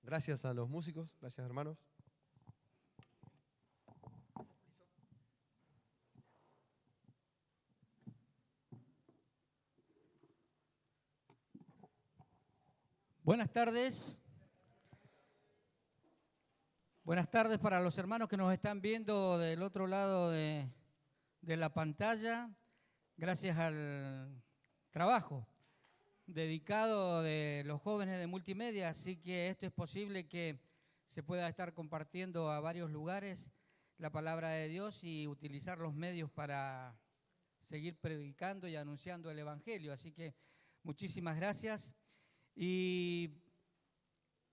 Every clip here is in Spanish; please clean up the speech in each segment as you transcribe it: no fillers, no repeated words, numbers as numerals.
Gracias a los músicos, gracias hermanos. Buenas tardes. Buenas tardes para los hermanos que nos están viendo del otro lado de la pantalla. Gracias al trabajo dedicado de los jóvenes de multimedia, así que esto es posible que se pueda estar compartiendo a varios lugares la palabra de Dios y utilizar los medios para seguir predicando y anunciando el Evangelio. Así que muchísimas gracias. Y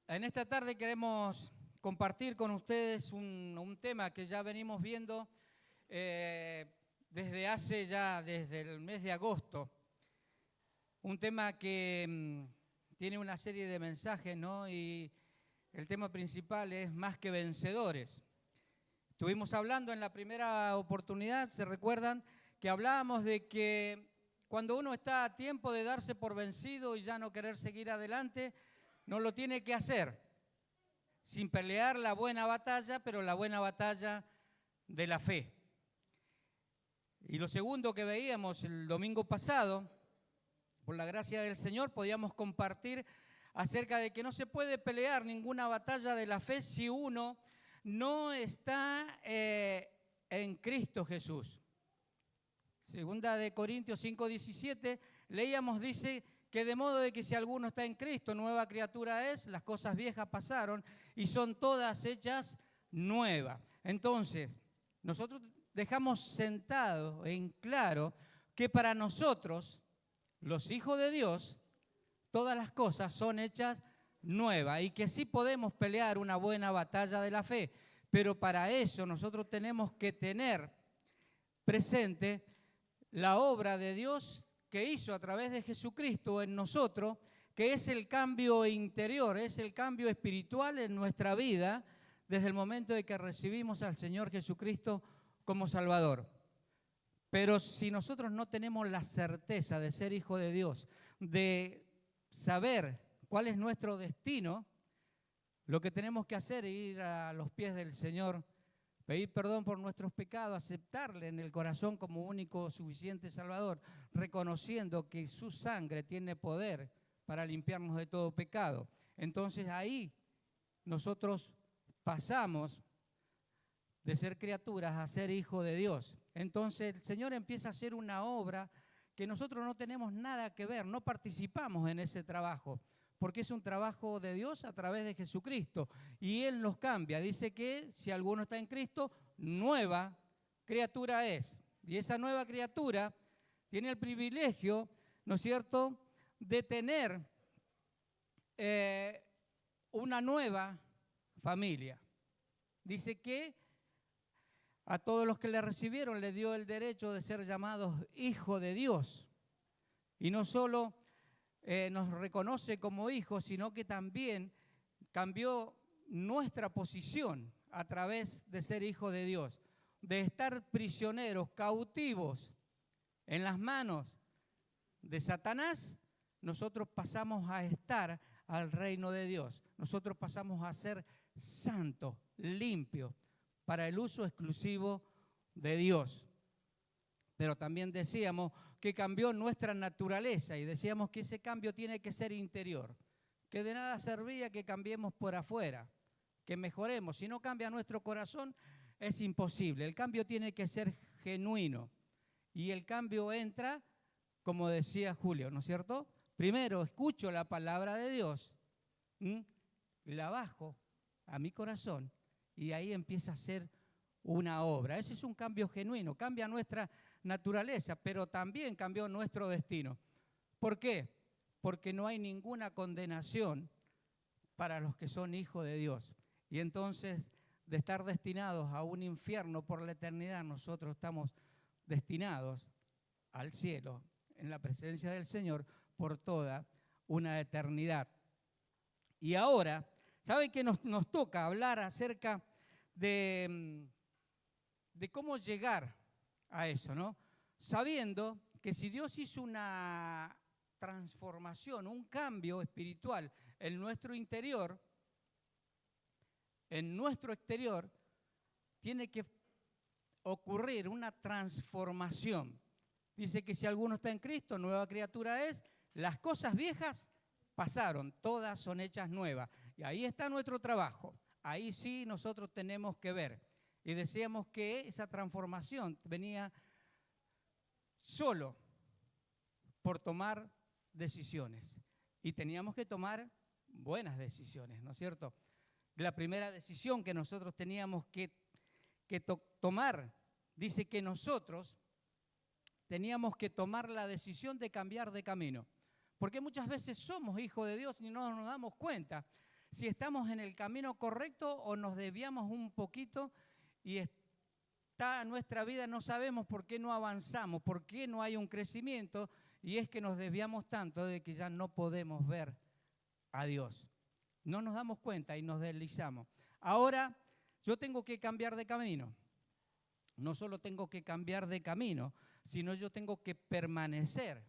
en esta tarde queremos compartir con ustedes un tema que ya venimos viendo desde el mes de agosto. Un tema que tiene una serie de mensajes, ¿no? Y el tema principal es más que vencedores. Estuvimos hablando en la primera oportunidad, ¿se recuerdan? Que hablábamos de que cuando uno está a tiempo de darse por vencido y ya no querer seguir adelante, no lo tiene que hacer sin pelear la buena batalla, pero la buena batalla de la fe. Y lo segundo que veíamos el domingo pasado, por la gracia del Señor, podíamos compartir acerca de que no se puede pelear ninguna batalla de la fe si uno no está en Cristo Jesús. Segunda de Corintios 5:17, leíamos, dice que de modo de que si alguno está en Cristo, nueva criatura es, las cosas viejas pasaron y son todas hechas nuevas. Entonces, nosotros dejamos sentado en claro que para nosotros, los hijos de Dios, todas las cosas son hechas nuevas y que sí podemos pelear una buena batalla de la fe, pero para eso nosotros tenemos que tener presente la obra de Dios que hizo a través de Jesucristo en nosotros, que es el cambio interior, es el cambio espiritual en nuestra vida desde el momento de que recibimos al Señor Jesucristo como Salvador. Pero si nosotros no tenemos la certeza de ser hijo de Dios, de saber cuál es nuestro destino, lo que tenemos que hacer es ir a los pies del Señor, pedir perdón por nuestros pecados, aceptarle en el corazón como único suficiente Salvador, reconociendo que su sangre tiene poder para limpiarnos de todo pecado. Entonces ahí nosotros pasamos de ser criaturas a ser hijos de Dios. Entonces el Señor empieza a hacer una obra que nosotros no tenemos nada que ver, no participamos en ese trabajo, porque es un trabajo de Dios a través de Jesucristo. Y Él nos cambia. Dice que si alguno está en Cristo, nueva criatura es. Y esa nueva criatura tiene el privilegio, ¿no es cierto?, de tener una nueva familia. Dice que a todos los que le recibieron le dio el derecho de ser llamados hijos de Dios. Y no solo nos reconoce como hijos, sino que también cambió nuestra posición a través de ser hijos de Dios, de estar prisioneros, cautivos en las manos de Satanás. Nosotros pasamos a estar al reino de Dios. Nosotros pasamos a ser santos, limpios, para el uso exclusivo de Dios. Pero también decíamos que cambió nuestra naturaleza y decíamos que ese cambio tiene que ser interior, que de nada servía que cambiemos por afuera, que mejoremos. Si no cambia nuestro corazón, es imposible. El cambio tiene que ser genuino y el cambio entra, como decía Julio, ¿no es cierto? Primero escucho la palabra de Dios, la bajo a mi corazón y ahí empieza a ser una obra. Ese es un cambio genuino, cambia nuestra naturaleza, pero también cambió nuestro destino. ¿Por qué? Porque no hay ninguna condenación para los que son hijos de Dios. Y entonces, de estar destinados a un infierno por la eternidad, nosotros estamos destinados al cielo, en la presencia del Señor, por toda una eternidad. Y ahora, ¿saben qué nos toca hablar acerca de cómo llegar a eso, ¿no? Sabiendo que si Dios hizo una transformación, un cambio espiritual en nuestro interior, en nuestro exterior, tiene que ocurrir una transformación. Dice que si alguno está en Cristo, nueva criatura es, las cosas viejas pasaron, todas son hechas nuevas. Y ahí está nuestro trabajo. Ahí sí nosotros tenemos que ver. Y decíamos que esa transformación venía solo por tomar decisiones. Y teníamos que tomar buenas decisiones, ¿no es cierto? La primera decisión que nosotros teníamos que tomar, dice que nosotros teníamos que tomar la decisión de cambiar de camino. Porque muchas veces somos hijos de Dios y no nos damos cuenta si estamos en el camino correcto o nos desviamos un poquito y está nuestra vida, no sabemos por qué no avanzamos, por qué no hay un crecimiento, y es que nos desviamos tanto de que ya no podemos ver a Dios. No nos damos cuenta y nos deslizamos. Ahora yo tengo que cambiar de camino. No solo tengo que cambiar de camino, sino yo tengo que permanecer.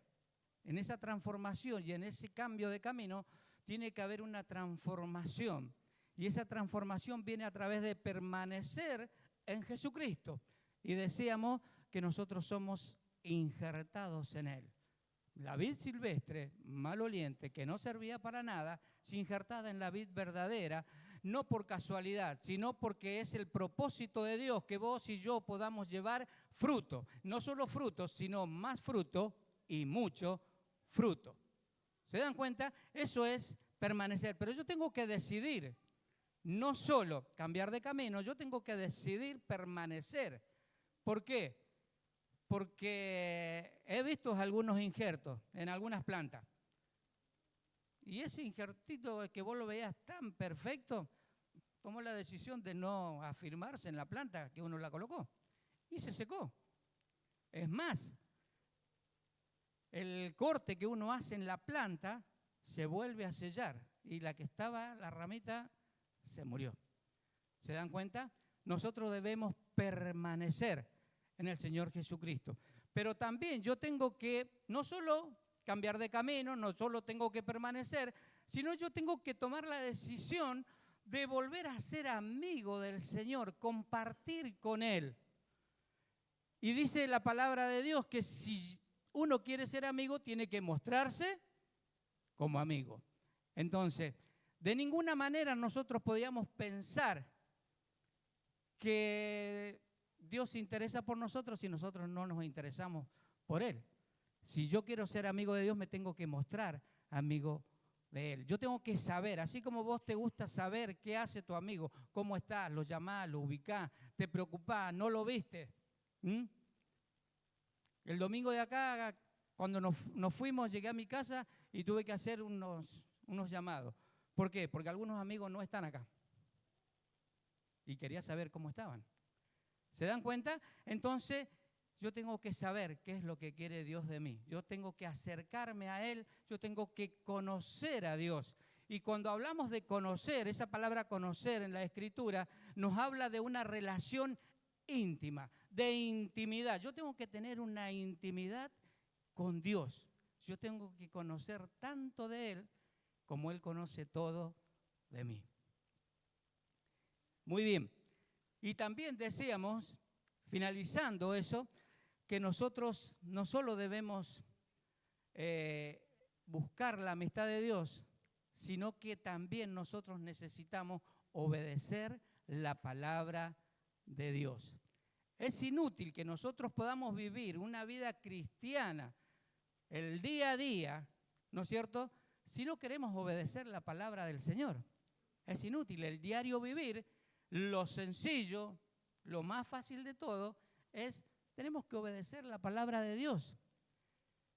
En esa transformación y en ese cambio de camino tiene que haber una transformación. Y esa transformación viene a través de permanecer en Jesucristo. Y decíamos que nosotros somos injertados en Él. La vid silvestre, maloliente, que no servía para nada, es injertada en la vid verdadera, no por casualidad, sino porque es el propósito de Dios que vos y yo podamos llevar fruto. No solo fruto, sino más fruto y mucho fruto. ¿Se dan cuenta? Eso es permanecer. Pero yo tengo que decidir, no solo cambiar de camino, yo tengo que decidir permanecer. ¿Por qué? Porque he visto algunos injertos en algunas plantas. Y ese injertito que vos lo veías tan perfecto, tomó la decisión de no afirmarse en la planta que uno la colocó. Y se secó. Es más, el corte que uno hace en la planta se vuelve a sellar. Y la que estaba, la ramita, se murió. ¿Se dan cuenta? Nosotros debemos permanecer en el Señor Jesucristo. Pero también yo tengo que no solo cambiar de camino, no solo tengo que permanecer, sino yo tengo que tomar la decisión de volver a ser amigo del Señor, compartir con Él. Y dice la palabra de Dios que si uno quiere ser amigo, tiene que mostrarse como amigo. Entonces, de ninguna manera nosotros podíamos pensar que Dios se interesa por nosotros si nosotros no nos interesamos por Él. Si yo quiero ser amigo de Dios, me tengo que mostrar amigo de Él. Yo tengo que saber, así como vos te gusta saber qué hace tu amigo, cómo está, lo llamás, lo ubicás, te preocupás, no lo viste. El domingo de acá, cuando nos fuimos, llegué a mi casa y tuve que hacer unos llamados. ¿Por qué? Porque algunos amigos no están acá. Y quería saber cómo estaban. ¿Se dan cuenta? Entonces, yo tengo que saber qué es lo que quiere Dios de mí. Yo tengo que acercarme a Él, yo tengo que conocer a Dios. Y cuando hablamos de conocer, esa palabra conocer en la Escritura nos habla de una relación íntima, de intimidad. Yo tengo que tener una intimidad con Dios. Yo tengo que conocer tanto de Él como Él conoce todo de mí. Muy bien. Y también decíamos, finalizando eso, que nosotros no solo debemos buscar la amistad de Dios, sino que también nosotros necesitamos obedecer la palabra de Dios. Es inútil que nosotros podamos vivir una vida cristiana el día a día, ¿no es cierto?, si no queremos obedecer la palabra del Señor. Es inútil el diario vivir. Lo sencillo, lo más fácil de todo, tenemos que obedecer la palabra de Dios.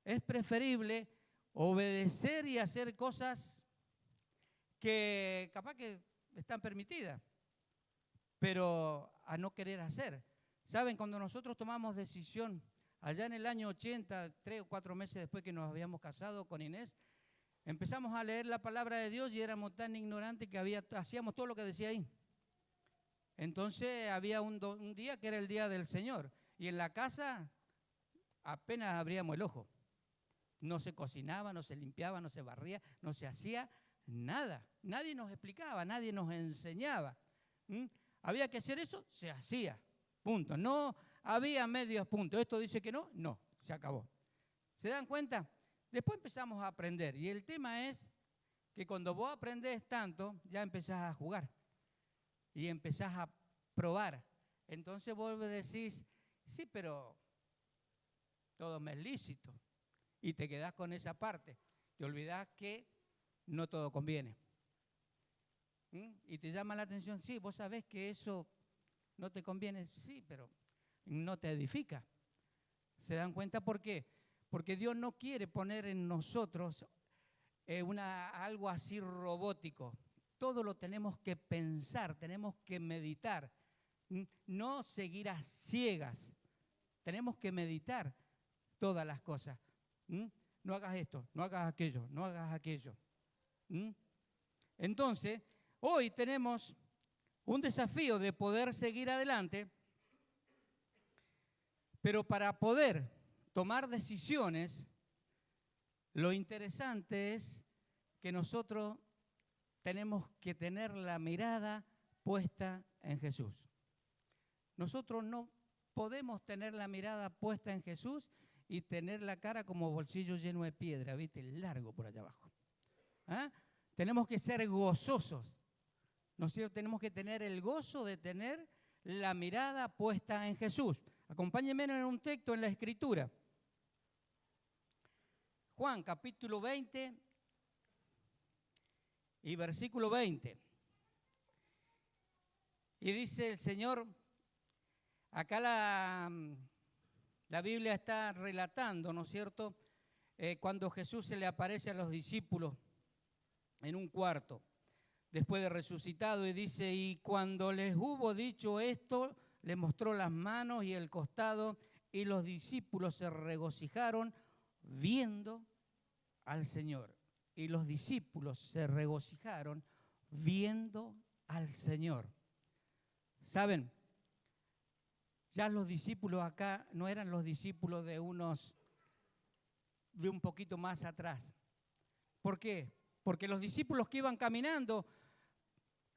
Es preferible obedecer y hacer cosas que capaz que están permitidas, pero a no querer hacer. ¿Saben? Cuando nosotros tomamos decisión, allá en el año 80, 3 o 4 meses después que nos habíamos casado con Inés, empezamos a leer la palabra de Dios y éramos tan ignorantes que hacíamos todo lo que decía ahí. Entonces había un día que era el día del Señor y en la casa apenas abríamos el ojo. No se cocinaba, no se limpiaba, no se barría, no se hacía nada. Nadie nos explicaba, nadie nos enseñaba. ¿Mm? Había que hacer eso, se hacía. Punto. No había medios puntos. Esto dice que no, no, se acabó. ¿Se dan cuenta? Después empezamos a aprender. Y el tema es que cuando vos aprendés tanto, ya empezás a jugar. Y empezás a probar. Entonces vos decís, sí, pero todo me es lícito. Y te quedás con esa parte. Te olvidás que no todo conviene. Y te llama la atención, sí, vos sabés que eso no te conviene, sí, pero no te edifica. ¿Se dan cuenta por qué? Porque Dios no quiere poner en nosotros algo así robótico. Todo lo tenemos que pensar, tenemos que meditar. No seguir a ciegas. Tenemos que meditar todas las cosas. No hagas esto, no hagas aquello, no hagas aquello. Entonces, hoy tenemos un desafío de poder seguir adelante, pero para poder tomar decisiones, lo interesante es que nosotros tenemos que tener la mirada puesta en Jesús. Nosotros no podemos tener la mirada puesta en Jesús y tener la cara como bolsillo lleno de piedra, ¿viste? Largo por allá abajo. ¿Ah? Tenemos que ser gozosos, ¿no es cierto? Tenemos que tener el gozo de tener la mirada puesta en Jesús. Acompáñenme en un texto en la Escritura. Juan, capítulo 20 y versículo 20. Y dice el Señor, acá la Biblia está relatando, ¿no es cierto?, cuando Jesús se le aparece a los discípulos en un cuarto, después de resucitado, y dice, y cuando les hubo dicho esto, le mostró las manos y el costado, y los discípulos se regocijaron viendo al Señor. Y los discípulos se regocijaron viendo al Señor. ¿Saben? Ya los discípulos acá no eran los discípulos de un poquito más atrás. ¿Por qué? Porque los discípulos que iban caminando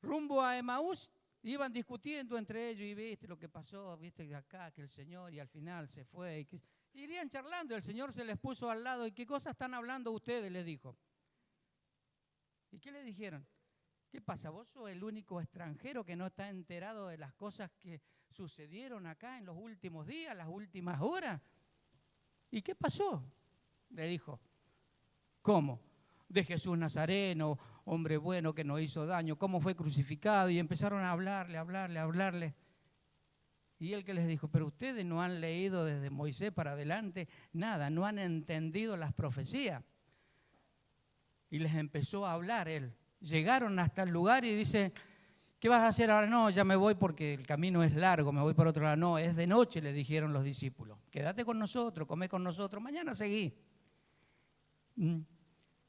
rumbo a Emaús iban discutiendo entre ellos y viste lo que pasó, viste de acá, que el Señor y al final se fue. Irían charlando, el Señor se les puso al lado y ¿qué cosas están hablando ustedes? Les dijo. ¿Y qué le dijeron? ¿Qué pasa? ¿Vos sos el único extranjero que no está enterado de las cosas que sucedieron acá en los últimos días, las últimas horas? ¿Y qué pasó? Le dijo. ¿Cómo? De Jesús Nazareno, hombre bueno que nos hizo daño, cómo fue crucificado, y empezaron a hablarle. Y él que les dijo, pero ustedes no han leído desde Moisés para adelante nada, no han entendido las profecías. Y les empezó a hablar él. Llegaron hasta el lugar y dice, ¿qué vas a hacer ahora? No, ya me voy porque el camino es largo, me voy por otro lado. No, es de noche, le dijeron los discípulos. Quédate con nosotros, come con nosotros, mañana seguí.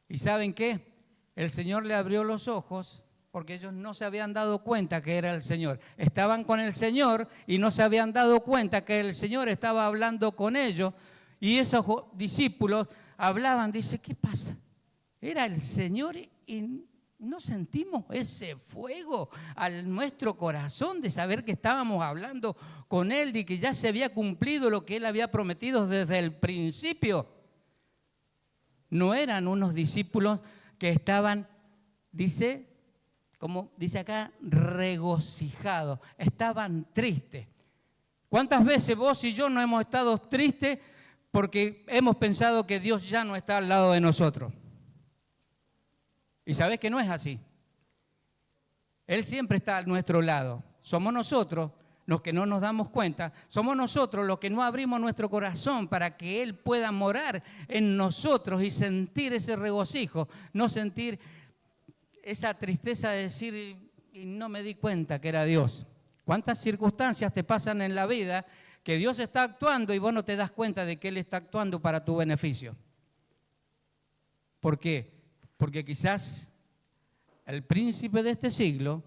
¿Y saben qué? El Señor le abrió los ojos porque ellos no se habían dado cuenta que era el Señor. Estaban con el Señor y no se habían dado cuenta que el Señor estaba hablando con ellos. Y esos discípulos hablaban, dice, ¿qué pasa? Era el Señor y no sentimos ese fuego al nuestro corazón de saber que estábamos hablando con Él y que ya se había cumplido lo que Él había prometido desde el principio. No eran unos discípulos que estaban, dice, como dice acá, regocijados, estaban tristes. ¿Cuántas veces vos y yo no hemos estado tristes porque hemos pensado que Dios ya no está al lado de nosotros? Y sabés que no es así. Él siempre está a nuestro lado. Somos nosotros los que no nos damos cuenta. Somos nosotros los que no abrimos nuestro corazón para que Él pueda morar en nosotros y sentir ese regocijo. No sentir esa tristeza de decir, y no me di cuenta que era Dios. ¿Cuántas circunstancias te pasan en la vida que Dios está actuando y vos no te das cuenta de que Él está actuando para tu beneficio? ¿Por qué? Porque quizás el príncipe de este siglo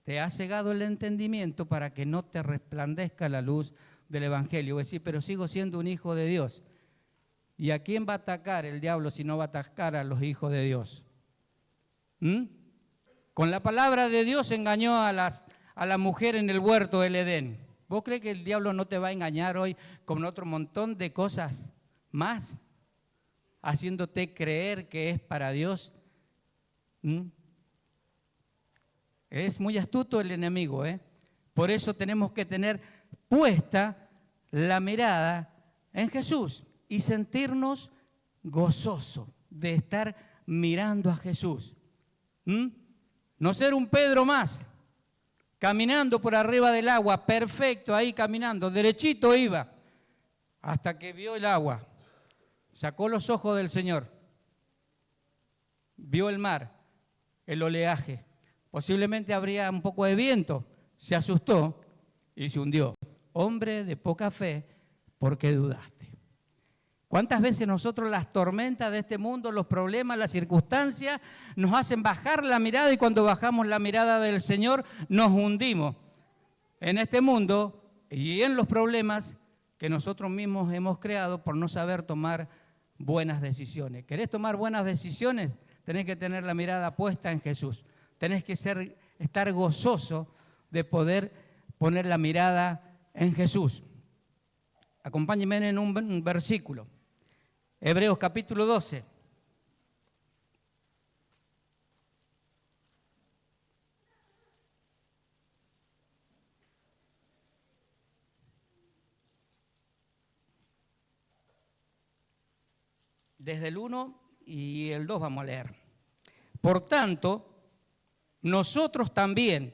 te ha cegado el entendimiento para que no te resplandezca la luz del Evangelio. Voy a decir, pero sigo siendo un hijo de Dios. ¿Y a quién va a atacar el diablo si no va a atacar a los hijos de Dios? Con la palabra de Dios engañó a a la mujer en el huerto del Edén. ¿Vos crees que el diablo no te va a engañar hoy con otro montón de cosas más, haciéndote creer que es para Dios? Es muy astuto el enemigo, ¿eh? Por eso tenemos que tener puesta la mirada en Jesús y sentirnos gozosos de estar mirando a Jesús. No ser un Pedro más, caminando por arriba del agua, perfecto, ahí caminando, derechito iba, hasta que vio el agua, sacó los ojos del Señor, vio el mar, el oleaje, posiblemente habría un poco de viento, se asustó y se hundió. Hombre de poca fe, ¿por qué dudaste? ¿Cuántas veces nosotros las tormentas de este mundo, los problemas, las circunstancias, nos hacen bajar la mirada y cuando bajamos la mirada del Señor nos hundimos en este mundo y en los problemas que nosotros mismos hemos creado por no saber tomar buenas decisiones? ¿Querés tomar buenas decisiones? Tenés que tener la mirada puesta en Jesús. Tenés que estar gozoso de poder poner la mirada en Jesús. Acompáñenme en un versículo. Hebreos capítulo 12. Desde el 1 y el 2 vamos a leer. Por tanto, nosotros también,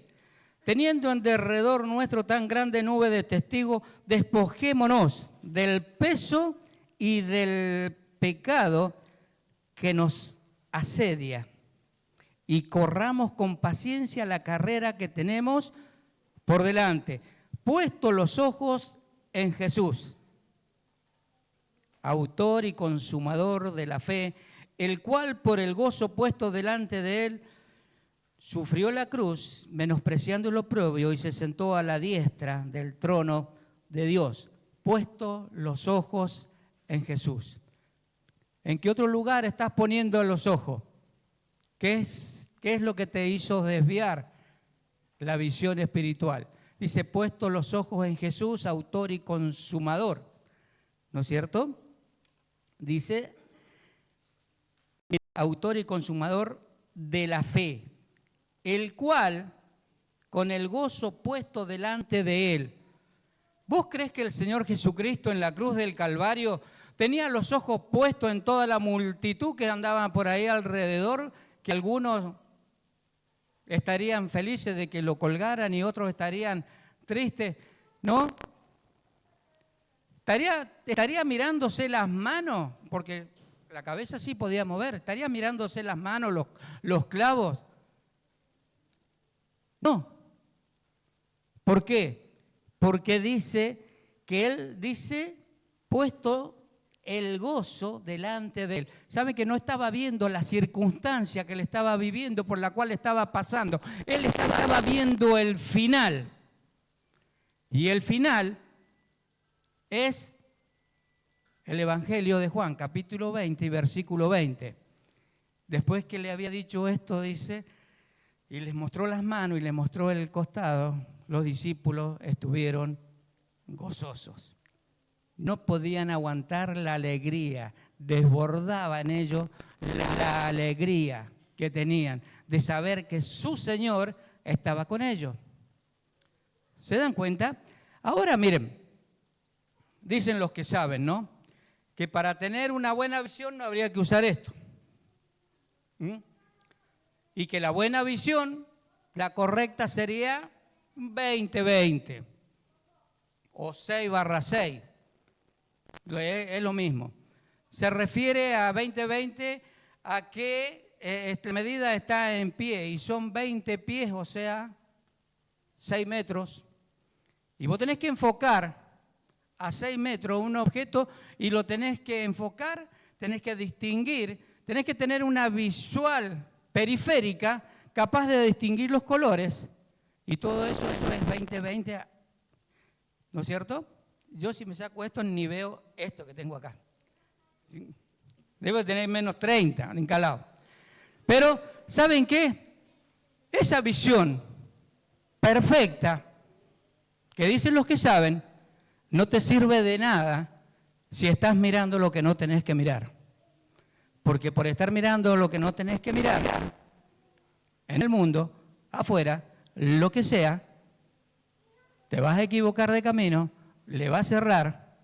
teniendo en derredor nuestro tan grande nube de testigos, despojémonos del peso y del pecado que nos asedia y corramos con paciencia la carrera que tenemos por delante, puestos los ojos en Jesús, autor y consumador de la fe, el cual por el gozo puesto delante de él sufrió la cruz, menospreciando el oprobio, y se sentó a la diestra del trono de Dios, puesto los ojos en Jesús. ¿En qué otro lugar estás poniendo los ojos? ¿Qué es lo que te hizo desviar la visión espiritual? Dice, puesto los ojos en Jesús, autor y consumador, ¿no es cierto? Dice, autor y consumador de la fe, el cual, con el gozo puesto delante de él. ¿Vos crees que el Señor Jesucristo en la cruz del Calvario tenía los ojos puestos en toda la multitud que andaba por ahí alrededor, que algunos estarían felices de que lo colgaran y otros estarían tristes? ¿No? Estaría mirándose las manos, porque la cabeza sí podía mover, estaría mirándose las manos, los clavos. No. ¿Por qué? Porque dice que él dice, puesto el gozo delante de él. ¿Sabe que no estaba viendo la circunstancia que él estaba viviendo, por la cual estaba pasando? Él estaba viendo el final. Y el final es el Evangelio de Juan, capítulo 20 y versículo 20. Después que le había dicho esto, dice, y les mostró las manos y les mostró el costado, los discípulos estuvieron gozosos. No podían aguantar la alegría, desbordaba en ellos la alegría que tenían de saber que su Señor estaba con ellos. ¿Se dan cuenta? Ahora miren, dicen los que saben, ¿no? Que para tener una buena visión no habría que usar esto. Y que la buena visión, la correcta sería 20-20 o 6/6. Es lo mismo. Se refiere a 20-20 a que esta medida está en pie y son 20 pies, o sea, 6 metros. Y vos tenés que enfocar a 6 metros un objeto y lo tenés que enfocar, tenés que distinguir, tenés que tener una visual periférica capaz de distinguir los colores. Y todo eso es 20-20, ¿no es cierto? Yo si me saco esto ni veo esto que tengo acá. Debo tener menos 30 encalado. Pero, ¿saben qué? Esa visión perfecta, que dicen los que saben, no te sirve de nada si estás mirando lo que no tenés que mirar. Porque por estar mirando lo que no tenés que mirar, en el mundo, afuera, lo que sea, te vas a equivocar de camino, le vas a errar,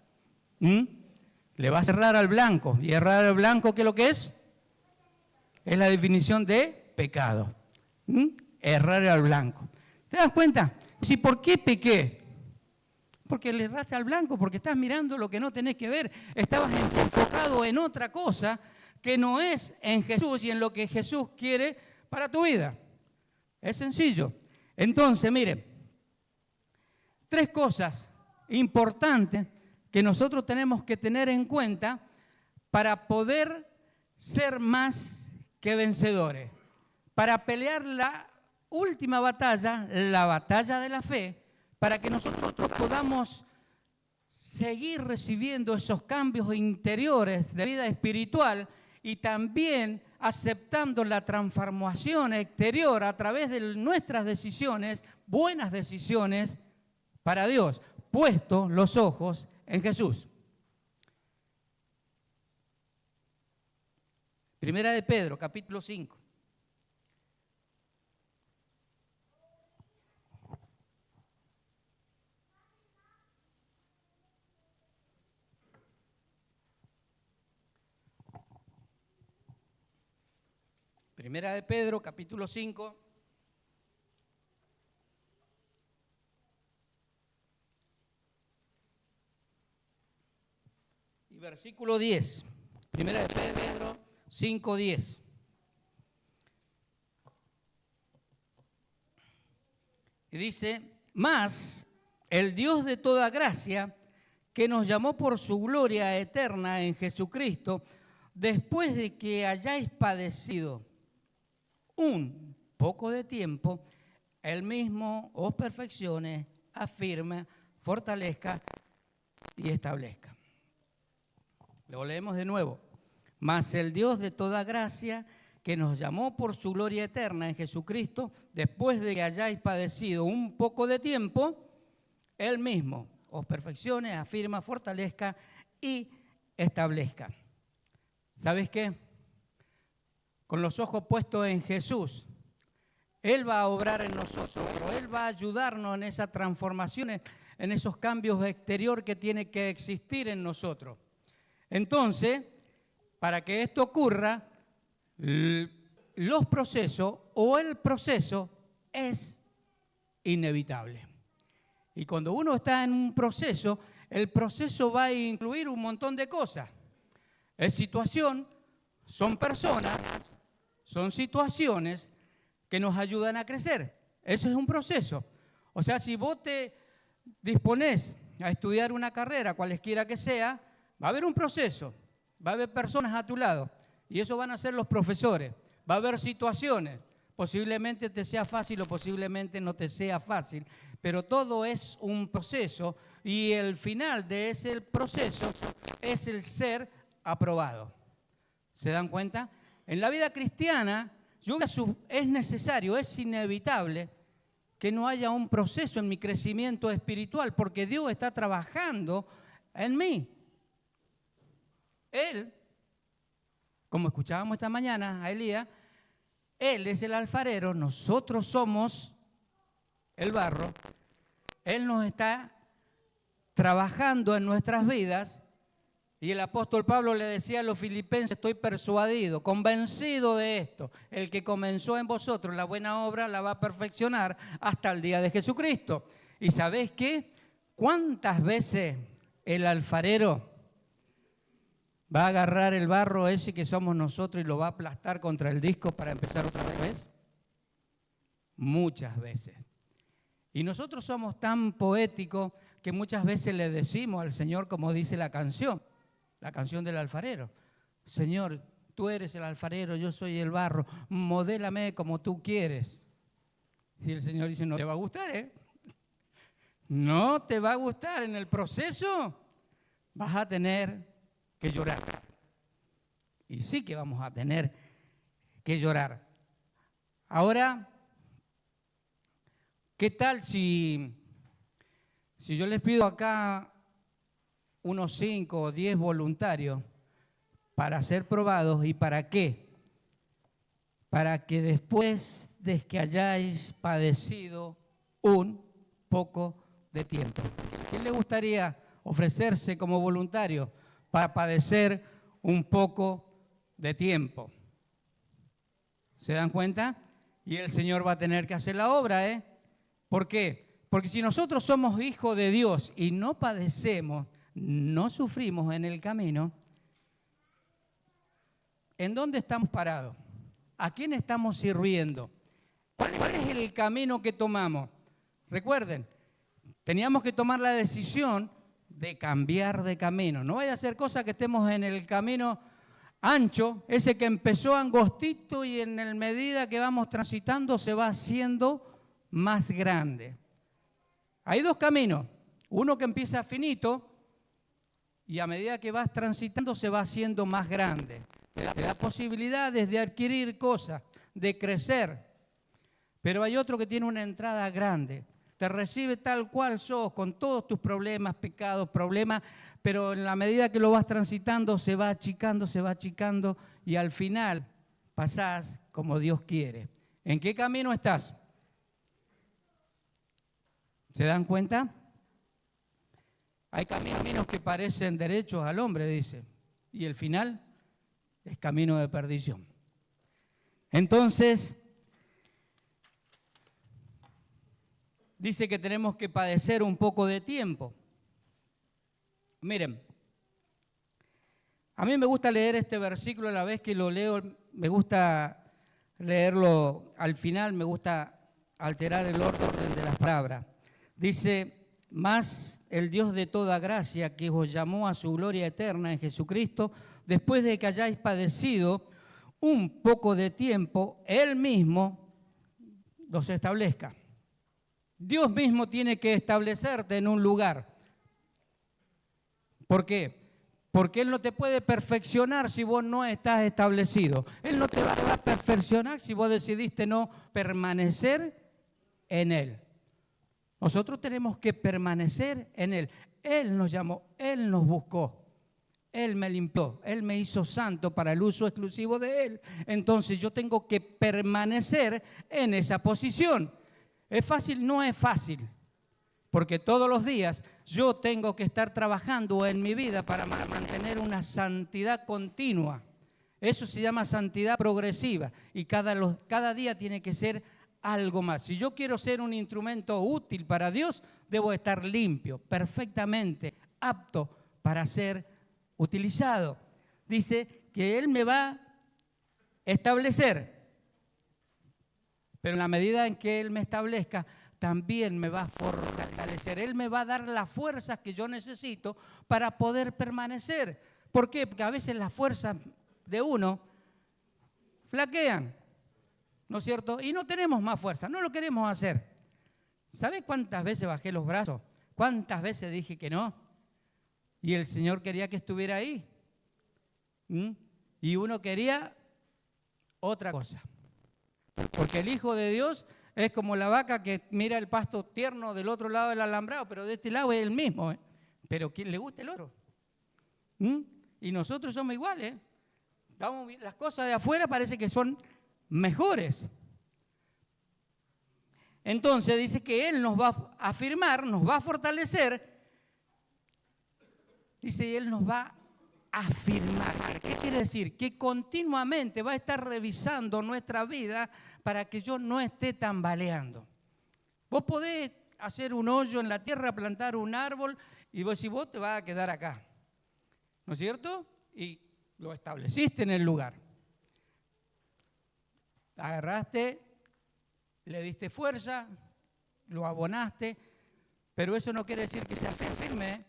le vas a errar al blanco. ¿Y errar al blanco qué es lo que es? Es la definición de pecado. Errar al blanco. ¿Te das cuenta? Si ¿por qué pequé? Porque le erraste al blanco, porque estás mirando lo que no tenés que ver. Estabas enfocado en otra cosa que no es en Jesús y en lo que Jesús quiere para tu vida. Es sencillo. Entonces, miren, 3 cosas importantes que nosotros tenemos que tener en cuenta para poder ser más que vencedores, para pelear la última batalla, la batalla de la fe, para que nosotros podamos seguir recibiendo esos cambios interiores de vida espiritual y también aceptando la transformación exterior a través de nuestras decisiones, buenas decisiones para Dios, puesto los ojos en Jesús. Primera de Pedro, capítulo 5. Primera de Pedro, capítulo 5. Y versículo 10. Primera de Pedro 5, 10. Y dice, mas el Dios de toda gracia, que nos llamó por su gloria eterna en Jesucristo, después de que hayáis padecido un poco de tiempo, Él mismo os perfeccione, afirme, fortalezca y establezca. Lo leemos de nuevo. Mas el Dios de toda gracia, que nos llamó por su gloria eterna en Jesucristo, después de que hayáis padecido un poco de tiempo, Él mismo os perfeccione, afirma, fortalezca y establezca. ¿Sabes qué? Con los ojos puestos en Jesús, Él va a obrar en nosotros, Él va a ayudarnos en esa transformación, en esos cambios exteriores que tiene que existir en nosotros. Entonces, para que esto ocurra, los procesos o el proceso es inevitable. Y cuando uno está en un proceso, el proceso va a incluir un montón de cosas. Es situación, son personas, son situaciones que nos ayudan a crecer. Eso es un proceso. O sea, si vos te disponés a estudiar una carrera, cualesquiera que sea, va a haber un proceso, va a haber personas a tu lado y eso van a ser los profesores. Va a haber situaciones, posiblemente te sea fácil o posiblemente no te sea fácil, pero todo es un proceso y el final de ese proceso es el ser aprobado. ¿Se dan cuenta? En la vida cristiana es necesario, es inevitable que no haya un proceso en mi crecimiento espiritual porque Dios está trabajando en mí. Él, como escuchábamos esta mañana a Elías, Él es el alfarero, nosotros somos el barro. Él nos está trabajando en nuestras vidas y el apóstol Pablo le decía a los filipenses, estoy persuadido, convencido de esto, el que comenzó en vosotros la buena obra la va a perfeccionar hasta el día de Jesucristo. ¿Y sabés qué? ¿Cuántas veces el alfarero va a agarrar el barro ese que somos nosotros y lo va a aplastar contra el disco para empezar otra vez? Muchas veces. Y nosotros somos tan poéticos que muchas veces le decimos al Señor, como dice la canción del alfarero. Señor, tú eres el alfarero, yo soy el barro, modélame como tú quieres. Y el Señor dice, no te va a gustar, ¿eh? No te va a gustar. En el proceso vas a tener que llorar. Y sí que vamos a tener que llorar. Ahora, ¿Qué tal si yo les pido acá unos 5 o 10 voluntarios para ser probados? ¿Y para qué? Para que después de que hayáis padecido un poco de tiempo. ¿Quién le gustaría ofrecerse como voluntario para padecer un poco de tiempo? ¿Se dan cuenta? Y el Señor va a tener que hacer la obra, ¿eh? ¿Por qué? Porque si nosotros somos hijos de Dios y no padecemos, no sufrimos en el camino, ¿en dónde estamos parados? ¿A quién estamos sirviendo? ¿Cuál es el camino que tomamos? Recuerden, teníamos que tomar la decisión de cambiar de camino. No vaya a ser cosa que estemos en el camino ancho, ese que empezó angostito y en la medida que vamos transitando se va haciendo más grande. Hay dos caminos, uno que empieza finito y a medida que vas transitando se va haciendo más grande. Te da posibilidades de adquirir cosas, de crecer, pero hay otro que tiene una entrada grande. Te recibe tal cual sos, con todos tus problemas, pecados, problemas, pero en la medida que lo vas transitando se va achicando y al final pasás como Dios quiere. ¿En qué camino estás? ¿Se dan cuenta? Hay caminos que parecen derechos al hombre, dice, y el final es camino de perdición. Entonces, dice que tenemos que padecer un poco de tiempo. Miren, a mí me gusta leer este versículo a la vez que lo leo, me gusta leerlo al final, me gusta alterar el orden de las palabras. Dice, mas el Dios de toda gracia que os llamó a su gloria eterna en Jesucristo, después de que hayáis padecido un poco de tiempo, Él mismo los establezca. Dios mismo tiene que establecerte en un lugar. ¿Por qué? Porque Él no te puede perfeccionar si vos no estás establecido. Él no te va a perfeccionar si vos decidiste no permanecer en Él. Nosotros tenemos que permanecer en Él. Él nos llamó, Él nos buscó, Él me limpió, Él me hizo santo para el uso exclusivo de Él. Entonces yo tengo que permanecer en esa posición. ¿Es fácil? No es fácil, porque todos los días yo tengo que estar trabajando en mi vida para mantener una santidad continua. Eso se llama santidad progresiva y cada día tiene que ser algo más. Si yo quiero ser un instrumento útil para Dios, debo estar limpio, perfectamente apto para ser utilizado. Dice que Él me va a establecer, pero en la medida en que Él me establezca, también me va a fortalecer. Él me va a dar las fuerzas que yo necesito para poder permanecer. ¿Por qué? Porque a veces las fuerzas de uno flaquean, ¿no es cierto? Y no tenemos más fuerza, no lo queremos hacer. ¿Sabe cuántas veces bajé los brazos? ¿Cuántas veces dije que no? Y el Señor quería que estuviera ahí. Y uno quería otra cosa. Porque el Hijo de Dios es como la vaca que mira el pasto tierno del otro lado del alambrado, pero de este lado es el mismo, ¿eh? Pero ¿quién le gusta el otro? Y nosotros somos iguales. Las cosas de afuera parece que son mejores. Entonces dice que Él nos va a afirmar, nos va a fortalecer. Dice, y Él nos va a afirmar. ¿Qué quiere decir? Que continuamente va a estar revisando nuestra vida para que yo no esté tambaleando. Vos podés hacer un hoyo en la tierra, plantar un árbol y vos te vas a quedar acá. ¿No es cierto? Y lo estableciste en el lugar. Agarraste, le diste fuerza, lo abonaste, pero eso no quiere decir que sea firme, ¿eh?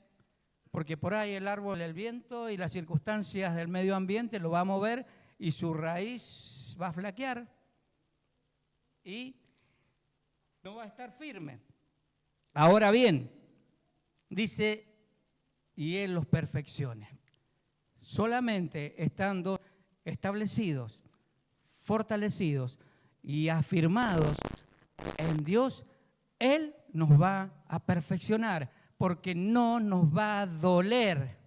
Porque por ahí el árbol, el viento y las circunstancias del medio ambiente lo va a mover y su raíz va a flaquear y no va a estar firme. Ahora bien, dice, y Él los perfeccione. Solamente estando establecidos, fortalecidos y afirmados en Dios, Él nos va a perfeccionar, porque no nos va a doler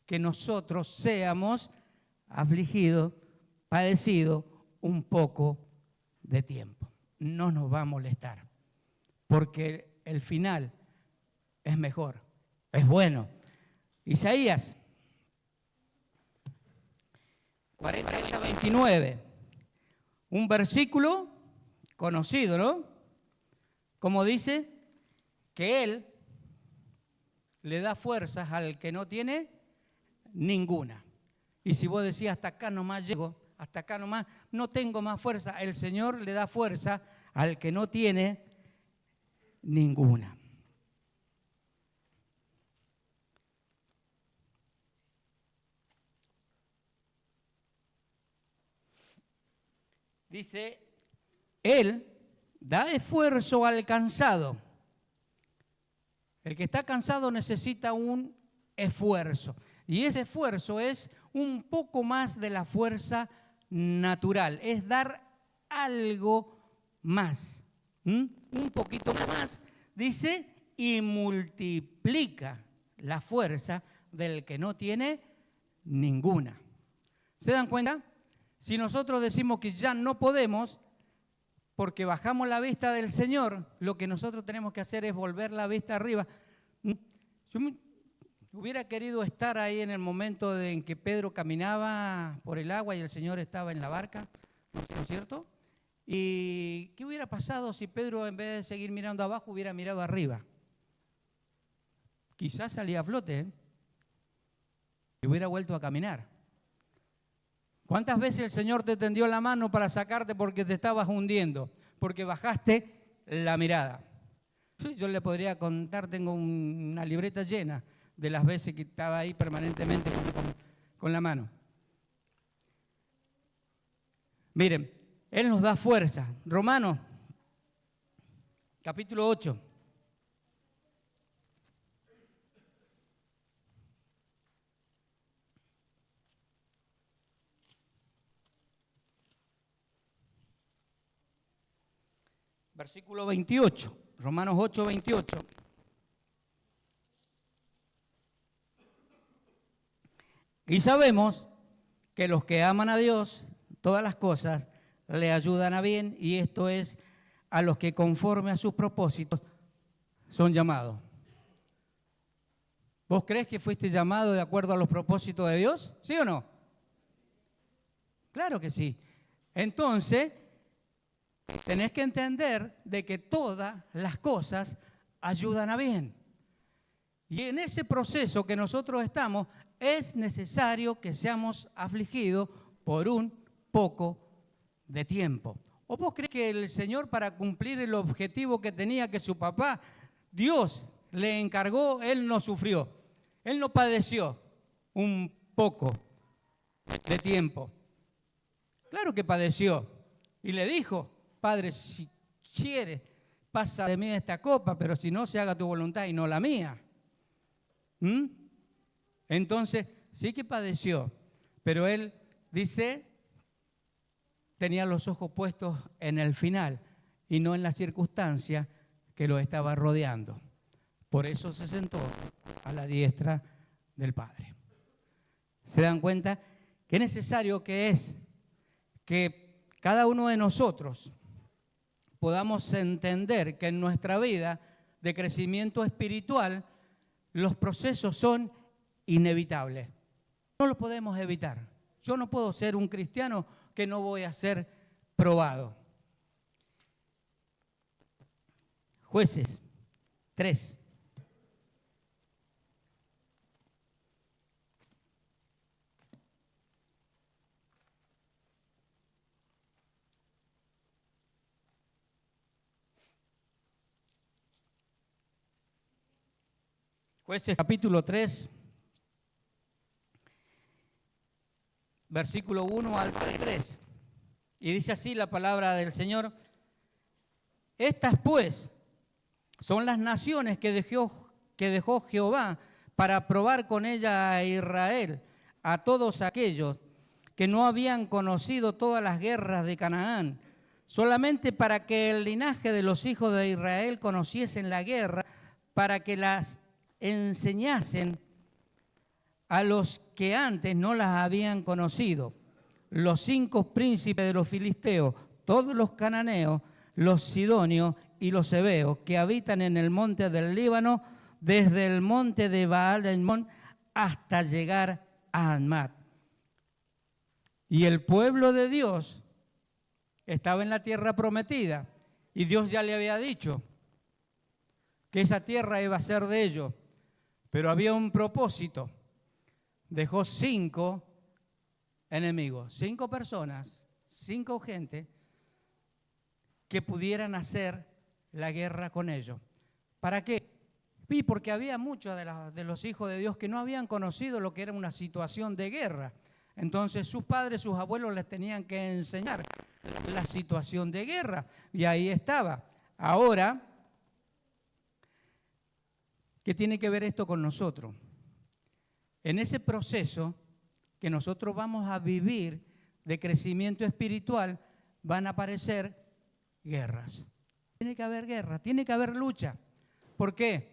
que nosotros seamos afligidos, padecidos un poco de tiempo. No nos va a molestar, porque el final es mejor, es bueno. Isaías 40:29, un versículo conocido, ¿no? Como dice que Él le da fuerzas al que no tiene ninguna. Y si vos decís, hasta acá nomás llego, hasta acá nomás, no tengo más fuerza, el Señor le da fuerza al que no tiene ninguna. Dice, Él da esfuerzo al cansado. El que está cansado necesita un esfuerzo. Y ese esfuerzo es un poco más de la fuerza natural. Es dar algo más. Un poquito más. Dice, y multiplica la fuerza del que no tiene ninguna. ¿Se dan cuenta? Si nosotros decimos que ya no podemos, porque bajamos la vista del Señor, lo que nosotros tenemos que hacer es volver la vista arriba. Yo hubiera querido estar ahí en el momento en que Pedro caminaba por el agua y el Señor estaba en la barca, ¿no es cierto? ¿Y qué hubiera pasado si Pedro, en vez de seguir mirando abajo, hubiera mirado arriba? Quizás salía a flote, ¿eh? Y hubiera vuelto a caminar. ¿Cuántas veces el Señor te tendió la mano para sacarte porque te estabas hundiendo? Porque bajaste la mirada. Yo le podría contar, tengo una libreta llena de las veces que estaba ahí permanentemente con la mano. Miren, Él nos da fuerza. Romanos, capítulo 8. Versículo 28, Romanos 8, 28. Y sabemos que los que aman a Dios, todas las cosas le ayudan a bien, y esto es a los que conforme a sus propósitos son llamados. ¿Vos crees que fuiste llamado de acuerdo a los propósitos de Dios? ¿Sí o no? Claro que sí. Entonces, tenés que entender de que todas las cosas ayudan a bien. Y en ese proceso que nosotros estamos, es necesario que seamos afligidos por un poco de tiempo. ¿O vos crees que el Señor, para cumplir el objetivo que tenía, que su papá, Dios, le encargó, Él no sufrió, Él no padeció un poco de tiempo? Claro que padeció. Y le dijo, Padre, si quieres, pasa de mí esta copa, pero si no, se haga tu voluntad y no la mía. Entonces, sí que padeció, pero Él dice, tenía los ojos puestos en el final y no en la circunstancia que lo estaba rodeando. Por eso se sentó a la diestra del Padre. ¿Se dan cuenta? Qué necesario que es que cada uno de nosotros podamos entender que en nuestra vida de crecimiento espiritual los procesos son inevitables. No los podemos evitar. Yo no puedo ser un cristiano que no voy a ser probado. Jueces 3. Jueces capítulo 3, versículo 1 al 3. Y dice así la palabra del Señor: estas pues son las naciones que dejó Jehová para probar con ella a Israel, a todos aquellos que no habían conocido todas las guerras de Canaán, solamente para que el linaje de los hijos de Israel conociesen la guerra, para que las enseñasen a los que antes no las habían conocido, los 5 príncipes de los filisteos, todos los cananeos, los sidonios y los heveos, que habitan en el monte del Líbano, desde el monte de Baal-Hermón hasta llegar a Amad. Y el pueblo de Dios estaba en la tierra prometida, y Dios ya le había dicho que esa tierra iba a ser de ellos, pero había un propósito. Dejó 5 enemigos, 5 personas, 5 gente que pudieran hacer la guerra con ellos. ¿Para qué? Y porque había muchos de los hijos de Dios que no habían conocido lo que era una situación de guerra. Entonces sus padres, sus abuelos les tenían que enseñar la situación de guerra. Y ahí estaba. Ahora, ¿qué tiene que ver esto con nosotros? En ese proceso que nosotros vamos a vivir de crecimiento espiritual, van a aparecer guerras. Tiene que haber guerra, tiene que haber lucha. ¿Por qué?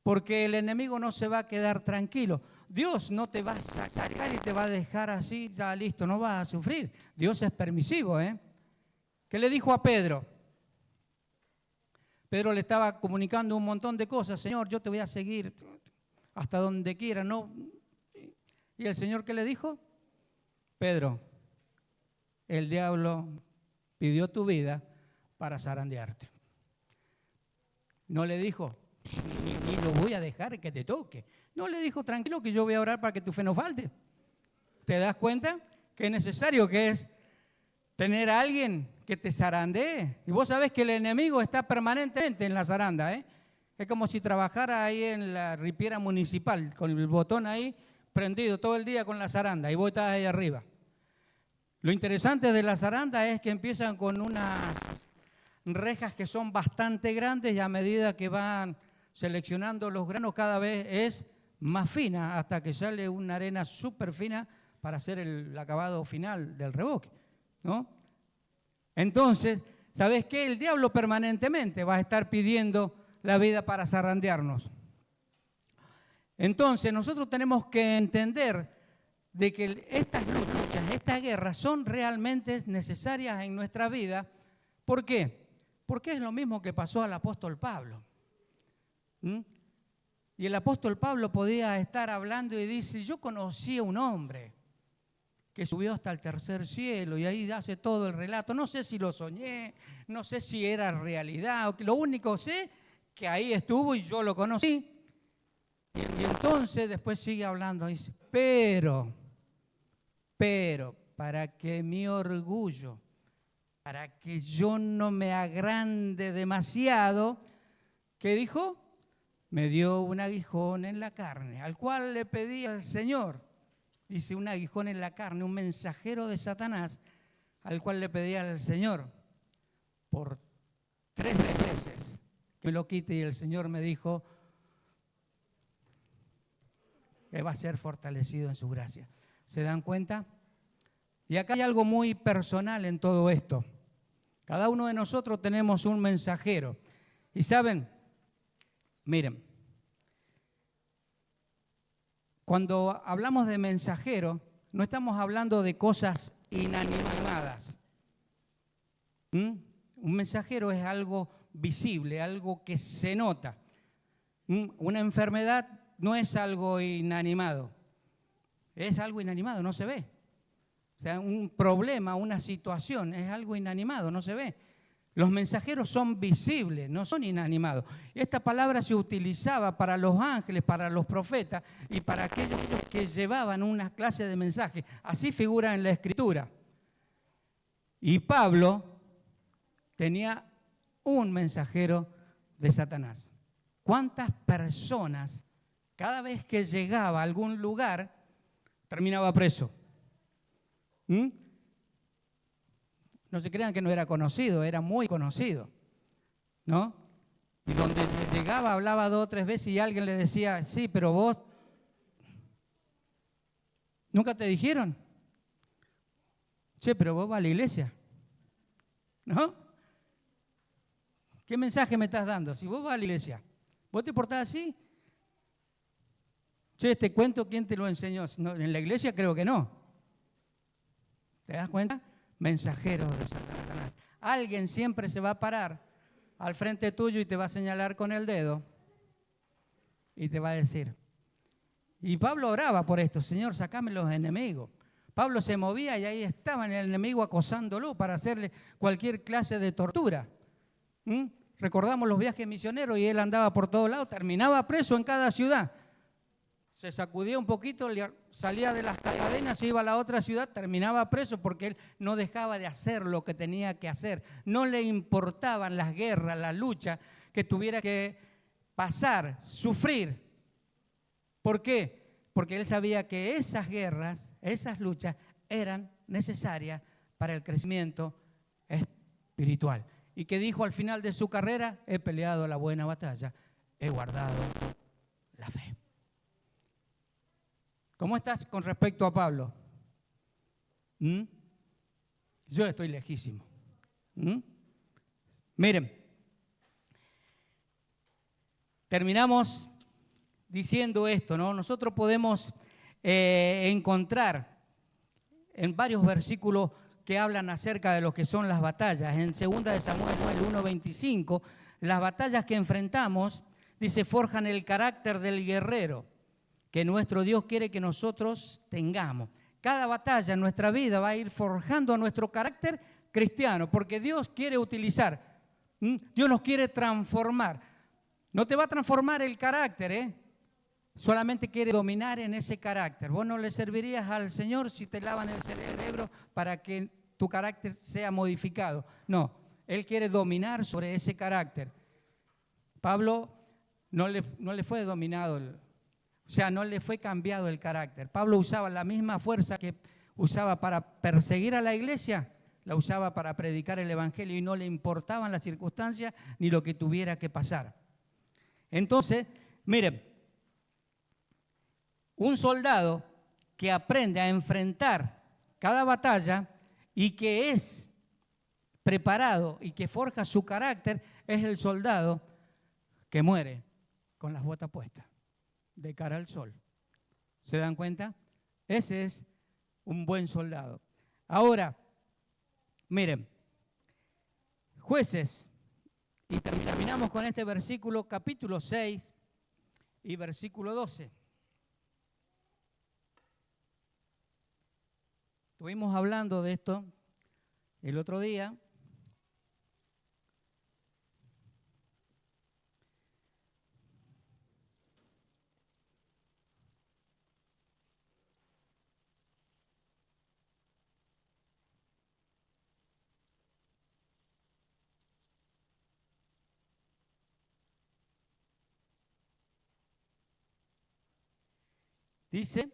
Porque el enemigo no se va a quedar tranquilo. Dios no te va a sacar y te va a dejar así, ya listo, no vas a sufrir. Dios es permisivo, ¿eh? ¿Qué le dijo a Pedro? Pedro le estaba comunicando un montón de cosas. Señor, yo te voy a seguir hasta donde quiera, ¿no? ¿Y el Señor qué le dijo? Pedro, el diablo pidió tu vida para zarandearte. No le dijo, ni lo voy a dejar que te toque. No le dijo, tranquilo que yo voy a orar para que tu fe no falte. ¿Te das cuenta? Que es necesario que es tener a alguien que te zarandee. Y vos sabés que el enemigo está permanentemente en la zaranda, ¿eh? Es como si trabajara ahí en la ripiera municipal, con el botón ahí prendido todo el día con la zaranda, y vos estás ahí arriba. Lo interesante de la zaranda es que empiezan con unas rejas que son bastante grandes, y a medida que van seleccionando los granos cada vez es más fina, hasta que sale una arena súper fina para hacer el acabado final del reboque, ¿no? Entonces, ¿sabes qué? El diablo permanentemente va a estar pidiendo la vida para zarandearnos. Entonces, nosotros tenemos que entender de que estas luchas, estas guerras son realmente necesarias en nuestra vida. ¿Por qué? Porque es lo mismo que pasó al apóstol Pablo. Y el apóstol Pablo podía estar hablando y dice, yo conocí a un hombre que subió hasta el tercer cielo, y ahí hace todo el relato. No sé si lo soñé, no sé si era realidad, lo único sé que ahí estuvo y yo lo conocí. Y entonces después sigue hablando, dice, pero, para que mi orgullo, para que yo no me agrande demasiado, ¿qué dijo? Me dio un aguijón en la carne, al cual le pedí al Señor. Dice, un aguijón en la carne, un mensajero de Satanás, al cual le pedí al Señor por 3 veces que me lo quite, y el Señor me dijo que va a ser fortalecido en su gracia. ¿Se dan cuenta? Y acá hay algo muy personal en todo esto. Cada uno de nosotros tenemos un mensajero. Y saben, miren, cuando hablamos de mensajero, no estamos hablando de cosas inanimadas. Un mensajero es algo visible, algo que se nota. Una enfermedad no es algo inanimado, es algo inanimado, no se ve. O sea, un problema, una situación, es algo inanimado, no se ve. Los mensajeros son visibles, no son inanimados. Esta palabra se utilizaba para los ángeles, para los profetas y para aquellos que llevaban una clase de mensaje. Así figura en la Escritura. Y Pablo tenía un mensajero de Satanás. ¿Cuántas personas, cada vez que llegaba a algún lugar, terminaba preso? No se crean que no era conocido, era muy conocido, ¿no? Y donde llegaba, hablaba 2 o 3 veces y alguien le decía, sí, pero vos, ¿nunca te dijeron? Che, pero vos vas a la iglesia. ¿no? ¿Qué mensaje me estás dando? Si vos vas a la iglesia, ¿vos te portás así? Che, te cuento quién te lo enseñó. No, en la iglesia creo que no. ¿Te das cuenta? Mensajeros de Satanás. Alguien siempre se va a parar al frente tuyo y te va a señalar con el dedo y te va a decir. Y Pablo oraba por esto, Señor, sacame los enemigos. Pablo se movía y ahí estaba el enemigo acosándolo para hacerle cualquier clase de tortura. Recordamos los viajes misioneros y él andaba por todos lados, terminaba preso en cada ciudad. Se sacudía un poquito, salía de las cadenas, iba a la otra ciudad, terminaba preso porque él no dejaba de hacer lo que tenía que hacer. No le importaban las guerras, la lucha que tuviera que pasar, sufrir. ¿Por qué? Porque él sabía que esas guerras, esas luchas eran necesarias para el crecimiento espiritual. Y que dijo al final de su carrera, he peleado la buena batalla, he guardado la fe. ¿Cómo estás con respecto a Pablo? Yo estoy lejísimo. Miren, terminamos diciendo esto, ¿no? Nosotros podemos encontrar en varios versículos que hablan acerca de lo que son las batallas. En 2 de Samuel 1:25, las batallas que enfrentamos, dice, forjan el carácter del guerrero que nuestro Dios quiere que nosotros tengamos. Cada batalla en nuestra vida va a ir forjando nuestro carácter cristiano, porque Dios quiere utilizar, Dios nos quiere transformar. No te va a transformar el carácter, solamente quiere dominar en ese carácter. Vos no le servirías al Señor si te lavan el cerebro para que tu carácter sea modificado. No, Él quiere dominar sobre ese carácter. Pablo no le fue dominado no le fue cambiado el carácter. Pablo usaba la misma fuerza que usaba para perseguir a la iglesia, la usaba para predicar el evangelio y no le importaban las circunstancias ni lo que tuviera que pasar. Entonces, miren, un soldado que aprende a enfrentar cada batalla y que es preparado y que forja su carácter es el soldado que muere con las botas puestas, de cara al sol. ¿Se dan cuenta? Ese es un buen soldado. Ahora, miren, Jueces, y terminamos con este versículo, capítulo 6 y versículo 12. Estuvimos hablando de esto el otro día. Dice,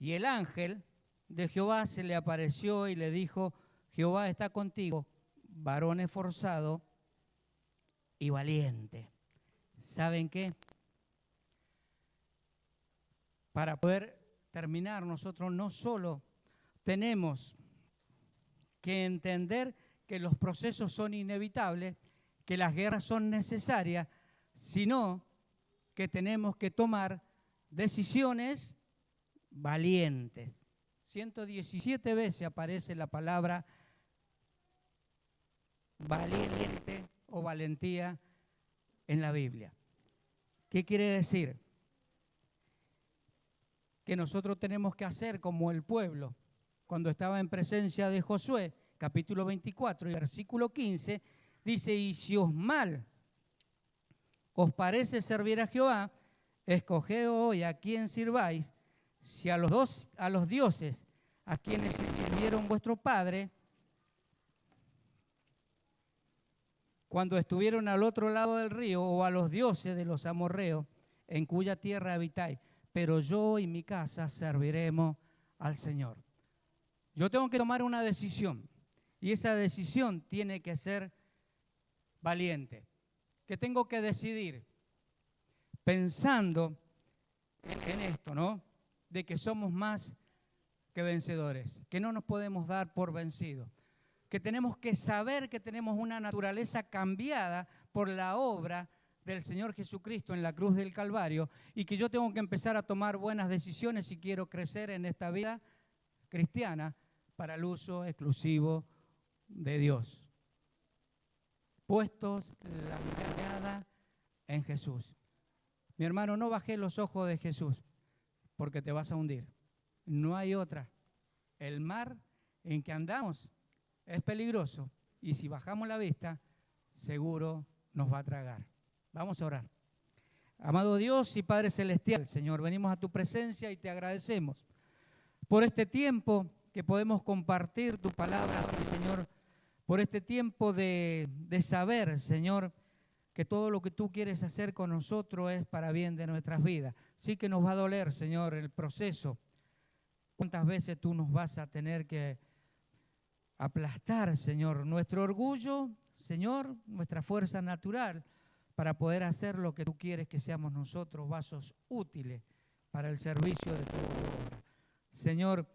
y el ángel de Jehová se le apareció y le dijo, Jehová está contigo, varón esforzado y valiente. ¿Saben qué? Para poder terminar, nosotros no solo tenemos que entender que los procesos son inevitables, que las guerras son necesarias, sino que tenemos que tomar decisiones valientes. 117 veces aparece la palabra valiente o valentía en la Biblia. ¿Qué quiere decir? Que nosotros tenemos que hacer como el pueblo cuando estaba en presencia de Josué, capítulo 24 y versículo 15, dice, y si os mal os parece servir a Jehová, escoged hoy a quién sirváis, si a los dioses a quienes sirvieron vuestro padre, cuando estuvieron al otro lado del río, o a los dioses de los amorreos, en cuya tierra habitáis. Pero yo y mi casa serviremos al Señor. Yo tengo que tomar una decisión, y esa decisión tiene que ser valiente. Que tengo que decidir, pensando en esto, ¿no? De que somos más que vencedores, que no nos podemos dar por vencidos, que tenemos que saber que tenemos una naturaleza cambiada por la obra del Señor Jesucristo en la cruz del Calvario y que yo tengo que empezar a tomar buenas decisiones si quiero crecer en esta vida cristiana para el uso exclusivo de Dios. Puestos la mirada en Jesús. Mi hermano, no bajé los ojos de Jesús porque te vas a hundir. No hay otra. El mar en que andamos es peligroso y si bajamos la vista, seguro nos va a tragar. Vamos a orar. Amado Dios y Padre Celestial, Señor, venimos a tu presencia y te agradecemos por este tiempo que podemos compartir tu palabra, Señor, por este tiempo de saber, Señor, que todo lo que tú quieres hacer con nosotros es para bien de nuestras vidas. Sí que nos va a doler, Señor, el proceso. ¿Cuántas veces tú nos vas a tener que aplastar, Señor, nuestro orgullo, Señor, nuestra fuerza natural, para poder hacer lo que tú quieres que seamos nosotros, vasos útiles para el servicio de tu obra? Señor,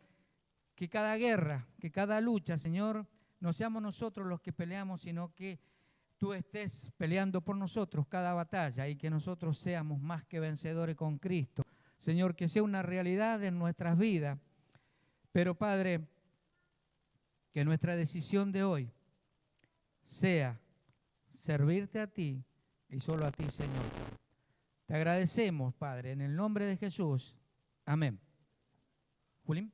que cada guerra, que cada lucha, Señor, no seamos nosotros los que peleamos, sino que tú estés peleando por nosotros cada batalla y que nosotros seamos más que vencedores con Cristo. Señor, que sea una realidad en nuestras vidas. Pero, Padre, que nuestra decisión de hoy sea servirte a ti y solo a ti, Señor. Te agradecemos, Padre, en el nombre de Jesús. Amén. Julín.